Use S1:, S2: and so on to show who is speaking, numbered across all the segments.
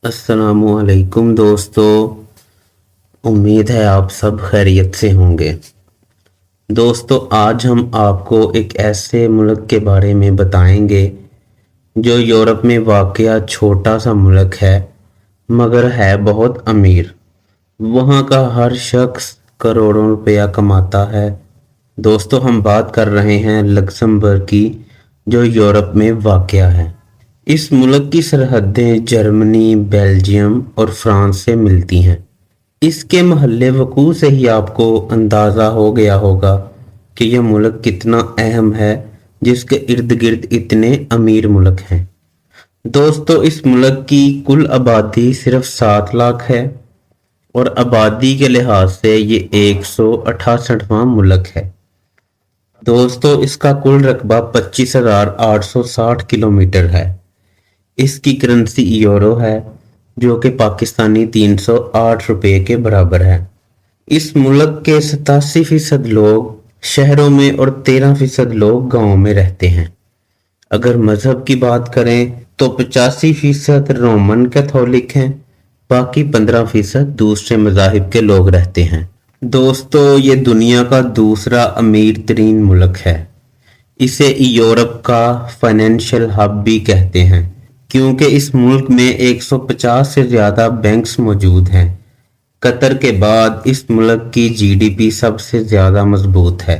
S1: अस्सलामुअलैकुम दोस्तों। उम्मीद है आप सब खैरियत से होंगे। दोस्तों, आज हम आपको एक ऐसे मुल्क के बारे में बताएंगे जो यूरोप में वाक़या छोटा सा मुल्क है मगर है बहुत अमीर। वहाँ का हर शख्स करोड़ों रुपया कमाता है। दोस्तों, हम बात कर रहे हैं लक्समबर्ग की, जो यूरोप में वाक़या है। इस मुल्क की सरहदें जर्मनी, बेल्जियम और फ्रांस से मिलती हैं। इसके महल्ले वकूअ से ही आपको अंदाज़ा हो गया होगा कि यह मुल्क कितना अहम है, जिसके इर्द गिर्द इतने अमीर मुल्क हैं। दोस्तों, इस मुल्क की कुल आबादी सिर्फ 7 लाख है और आबादी के लिहाज से ये 168वां मुल्क है। दोस्तों, इसका कुल रकबा 25,860 किलोमीटर है। इसकी करेंसी यूरो है, जो कि पाकिस्तानी 308 रुपये के बराबर है। इस मुल्क के 87% लोग शहरों में और 13% लोग गांवों में रहते हैं। अगर मजहब की बात करें तो 85% रोमन कैथोलिक हैं, बाकी 15% दूसरे मजाहिब के लोग रहते हैं। दोस्तों, ये दुनिया का दूसरा अमीर तरीन मुल्क है। इसे यूरोप का फाइनेंशियल हब भी कहते हैं, क्योंकि इस मुल्क में 150 से ज़्यादा बैंक्स मौजूद हैं। कतर के बाद इस मुल्क की जीडीपी सबसे ज़्यादा मजबूत है।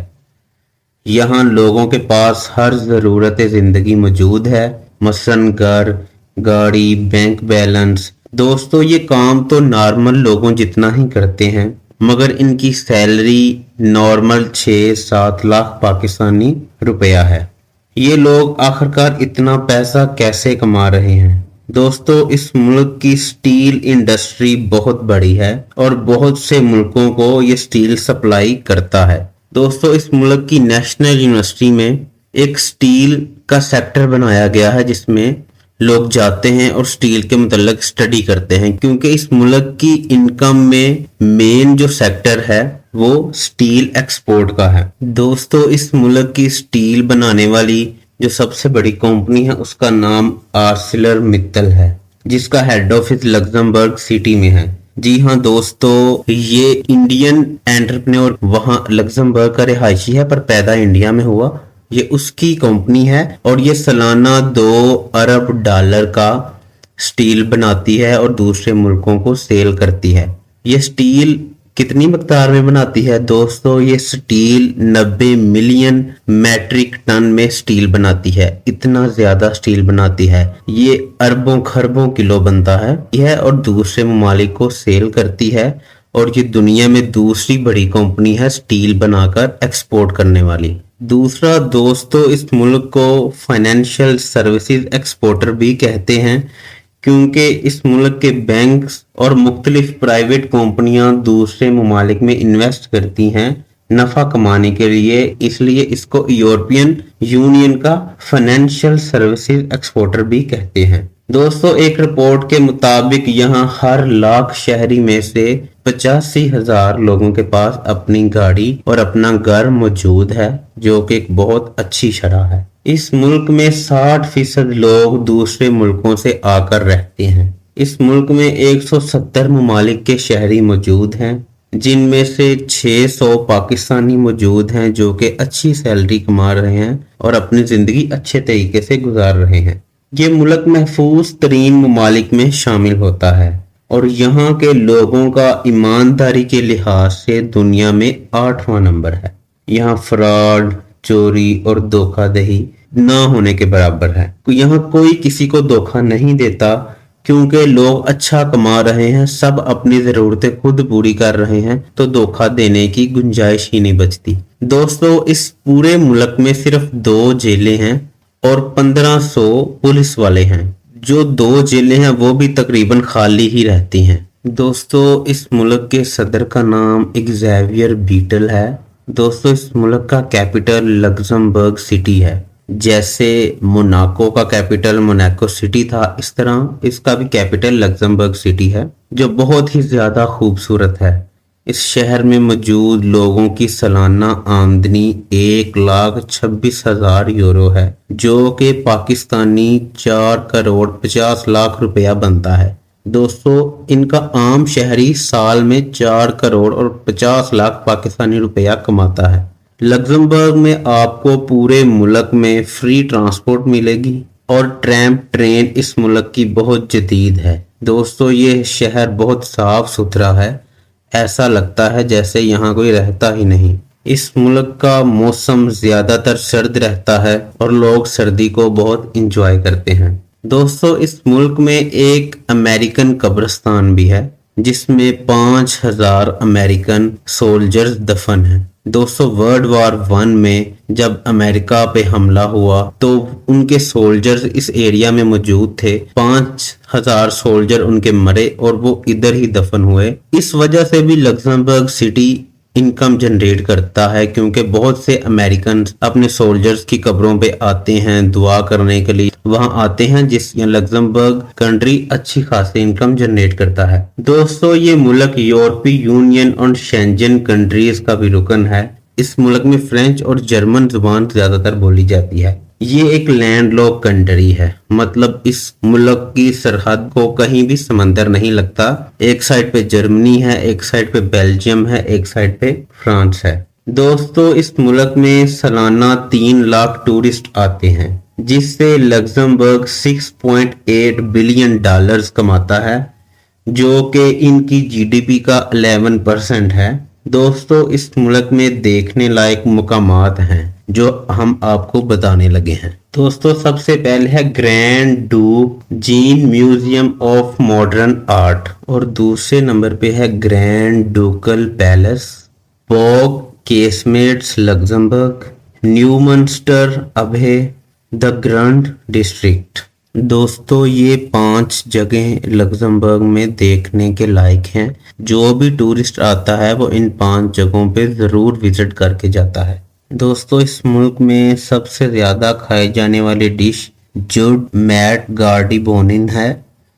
S1: यहाँ लोगों के पास हर ज़रूरत ज़िंदगी मौजूद है, मसलन घर, गाड़ी, बैंक बैलेंस। दोस्तों, ये काम तो नॉर्मल लोगों जितना ही करते हैं, मगर इनकी सैलरी नॉर्मल 6-7 लाख पाकिस्तानी रुपया है। ये लोग आखिरकार इतना पैसा कैसे कमा रहे हैं? दोस्तों, इस मुल्क की स्टील इंडस्ट्री बहुत बड़ी है और बहुत से मुल्कों को ये स्टील सप्लाई करता है। दोस्तों, इस मुल्क की नेशनल यूनिवर्सिटी में एक स्टील का सेक्टर बनाया गया है, जिसमें लोग जाते हैं और स्टील के मुतल्लिक स्टडी करते हैं, क्योंकि इस मुल्क की इनकम में मेन जो सेक्टर है वो स्टील एक्सपोर्ट का है। दोस्तों, इस मुल्क की स्टील बनाने वाली जो सबसे बड़ी कंपनी है उसका नाम आर्सिलर मित्तल है, जिसका हेड ऑफिस लक्समबर्ग सिटी में है। जी हाँ दोस्तों, ये इंडियन एंटरप्रेन्योर वहाँ लक्समबर्ग का रिहायशी है पर पैदा इंडिया में हुआ। ये उसकी कंपनी है और ये सालाना 2 अरब डॉलर का स्टील बनाती है और दूसरे मुल्कों को सेल करती है। ये स्टील कितनी मकदार में बनाती है? दोस्तों, ये स्टील 90 मिलियन मैट्रिक टन में स्टील बनाती है। इतना ज्यादा स्टील बनाती है, ये अरबों खरबों किलो बनता है यह, और दूसरे ममालिक को सेल करती है। और ये दुनिया में दूसरी बड़ी कंपनी है स्टील बनाकर एक्सपोर्ट करने वाली। दूसरा दोस्तों, इस मुल्क को फाइनेंशियल सर्विसेज एक्सपोर्टर भी कहते हैं, क्योंकि इस मुल्क के बैंक्स और मुख्तलिफ प्राइवेट कंपनियां दूसरे ममालिक में इन्वेस्ट करती हैं नफा कमाने के लिए, इसलिए इसको यूरोपियन यूनियन का फाइनेंशियल सर्विसेज एक्सपोर्टर भी कहते हैं। दोस्तों, एक रिपोर्ट के मुताबिक यहाँ हर लाख शहरी में से 85,000 लोगों के पास अपनी गाड़ी और अपना घर मौजूद है, जो कि एक बहुत अच्छी शरह है। इस मुल्क में 60% लोग दूसरे मुल्कों से आकर रहते हैं। इस मुल्क में 170 ममालिक के शहरी मौजूद हैं, जिनमें से 600 पाकिस्तानी मौजूद हैं, जो कि अच्छी सैलरी कमा रहे हैं और अपनी ज़िंदगी अच्छे तरीके से गुजार रहे हैं। ये मुल्क महफूज तरीन ममालिक में शामिल होता है और यहाँ के लोगों का ईमानदारी के लिहाज से दुनिया में 8वां नंबर है। यहाँ फ्रॉड, चोरी और धोखाधड़ी ना होने के बराबर है। यहाँ कोई किसी को धोखा नहीं देता, क्योंकि लोग अच्छा कमा रहे हैं, सब अपनी जरूरतें खुद पूरी कर रहे हैं, तो धोखा देने की गुंजाइश ही नहीं बचती। दोस्तों, इस पूरे मुल्क में सिर्फ 2 जेलें हैं और 1500 पुलिस वाले हैं। जो 2 जेलें हैं वो भी तकरीबन खाली ही रहती हैं। दोस्तों, इस मुल्क के सदर का नाम एक्जेवियर बीटल है। दोस्तों, इस मुल्क का कैपिटल लक्समबर्ग सिटी है। जैसे मोनाको का कैपिटल मोनाको सिटी था, इस तरह इसका भी कैपिटल लक्समबर्ग सिटी है, जो बहुत ही ज्यादा खूबसूरत है। इस शहर में मौजूद लोगों की सालाना आमदनी 1,26,000 यूरो है, जो कि पाकिस्तानी 4 करोड़ 50 लाख रुपया बनता है। दोस्तों इनका आम शहरी साल में 4 करोड़ और 50 लाख पाकिस्तानी रुपया कमाता है। लग्जमबर्ग में आपको पूरे मुल्क में फ्री ट्रांसपोर्ट मिलेगी और ट्रैम ट्रेन इस मुल्क की बहुत जदीद है। दोस्तों ये शहर बहुत साफ सुथरा है, ऐसा लगता है जैसे यहाँ कोई रहता ही नहीं। इस मुल्क का मौसम ज्यादातर सर्द रहता है और लोग सर्दी को बहुत इंजॉय करते हैं। दोस्तों इस मुल्क में एक अमेरिकन कब्रिस्तान भी है जिसमें 5000 अमेरिकन सोल्जर्स दफन हैं। दोस्तों वर्ल्ड वॉर 1 में जब अमेरिका पे हमला हुआ तो उनके सोल्जर्स इस एरिया में मौजूद थे। 5000 सोल्जर उनके मरे और वो इधर ही दफन हुए। इस वजह से भी लग्जमबर्ग सिटी इनकम जनरेट करता है क्योंकि बहुत से अमेरिकन अपने सोल्जर्स की कब्रों पे आते हैं दुआ करने के लिए, वहां आते हैं, जिस लग्जमबर्ग कंट्री अच्छी खासी इनकम जनरेट करता है। दोस्तों ये मुल्क यूरोपीय यूनियन और शेंजन कंट्रीज का भी रुकन है। इस मुल्क में फ्रेंच और जर्मन जुबान ज्यादातर बोली जाती है। ये एक लैंडलॉक कंट्री है, मतलब इस मुल्क की सरहद को कहीं भी समंदर नहीं लगता। एक साइड पे जर्मनी है, एक साइड पे बेल्जियम है, एक साइड पे फ्रांस है। दोस्तों इस मुल्क में सालाना 3 लाख टूरिस्ट आते हैं जिससे लग्जमबर्ग 6.8 बिलियन डॉलर्स कमाता है जो कि इनकी जीडीपी का 11% है। दोस्तों इस मुल्क में देखने लायक मुकामात हैं जो हम आपको बताने लगे हैं। दोस्तों सबसे पहले है grand duke Jean museum of modern art और दूसरे नंबर पे है grand ducal palace, Bock casemates Luxembourg, Neumunster abbey, the grand district. दोस्तों ये 5 जगह लग्जमबर्ग में देखने के लायक हैं। जो भी टूरिस्ट आता है वो इन 5 जगहों पे ज़रूर विजिट करके जाता है। दोस्तों इस मुल्क में सबसे ज़्यादा खाई जाने वाली डिश जुड मैट गार्डी बोनिन है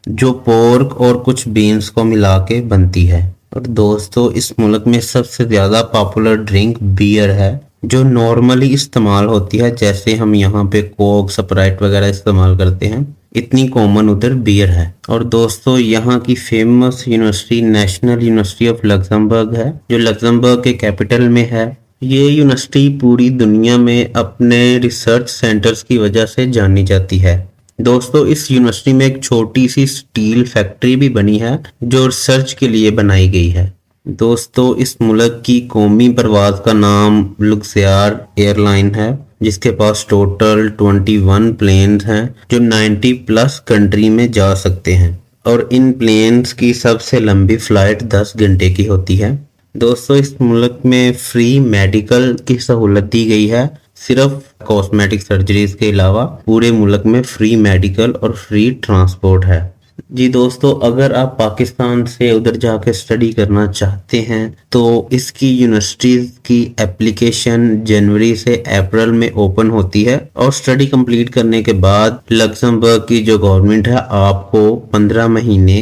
S1: जो पोर्क और कुछ बीन्स को मिला के बनती है। और दोस्तों इस मुल्क में सबसे ज़्यादा पॉपुलर ड्रिंक बियर है जो नॉर्मली इस्तेमाल होती है, जैसे हम यहाँ पे कोक स्प्राइट वगैरह इस्तेमाल करते हैं, इतनी कॉमन उधर बियर है। और दोस्तों यहाँ की famous university national university of Luxembourg है जो लग्जमबर्ग के कैपिटल में है। ये यूनिवर्सिटी पूरी दुनिया में अपने रिसर्च सेंटर्स की वजह से जानी जाती है। दोस्तों इस यूनिवर्सिटी में एक छोटी सी स्टील फैक्ट्री भी बनी है जो रिसर्च के लिए बनाई गई है। दोस्तों इस मुल्क की कौमी परवाज का नाम लुक्सयार एयरलाइन है जिसके पास टोटल 21 प्लेन्स हैं जो 90 प्लस कंट्री में जा सकते हैं और इन प्लेन्स की सबसे लंबी फ्लाइट 10 घंटे की होती है। दोस्तों इस मुल्क में फ्री मेडिकल की सहूलत दी गई है, सिर्फ कॉस्मेटिक सर्जरीज के अलावा पूरे मुल्क में फ्री मेडिकल और फ्री ट्रांसपोर्ट है। जी दोस्तों अगर आप पाकिस्तान से उधर जाके स्टडी करना चाहते हैं तो इसकी यूनिवर्सिटीज की एप्लीकेशन जनवरी से अप्रैल में ओपन होती है और स्टडी कंप्लीट करने के बाद लग्जमबर्ग की जो गवर्नमेंट है आपको 15 महीने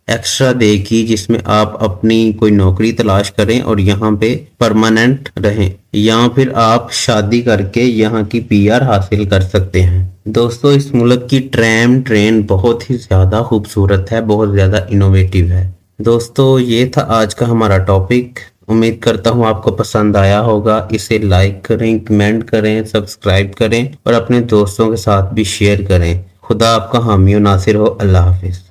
S1: एक्स्ट्रा देगी जिसमें आप अपनी कोई नौकरी तलाश करें और यहाँ पे परमानेंट रहें या फिर आप शादी करके यहाँ की पीआर हासिल कर सकते हैं। दोस्तों इस मुल्क की ट्रैम ट्रेन बहुत ही ज़्यादा खूबसूरत है, बहुत ज़्यादा इनोवेटिव है। दोस्तों ये था आज का हमारा टॉपिक, उम्मीद करता हूँ आपको पसंद आया होगा। इसे लाइक करें, कमेंट करें, सब्सक्राइब करें और अपने दोस्तों के साथ भी शेयर करें। खुदा आपका हामी और नासिर हो। अल्लाह हाफिज़।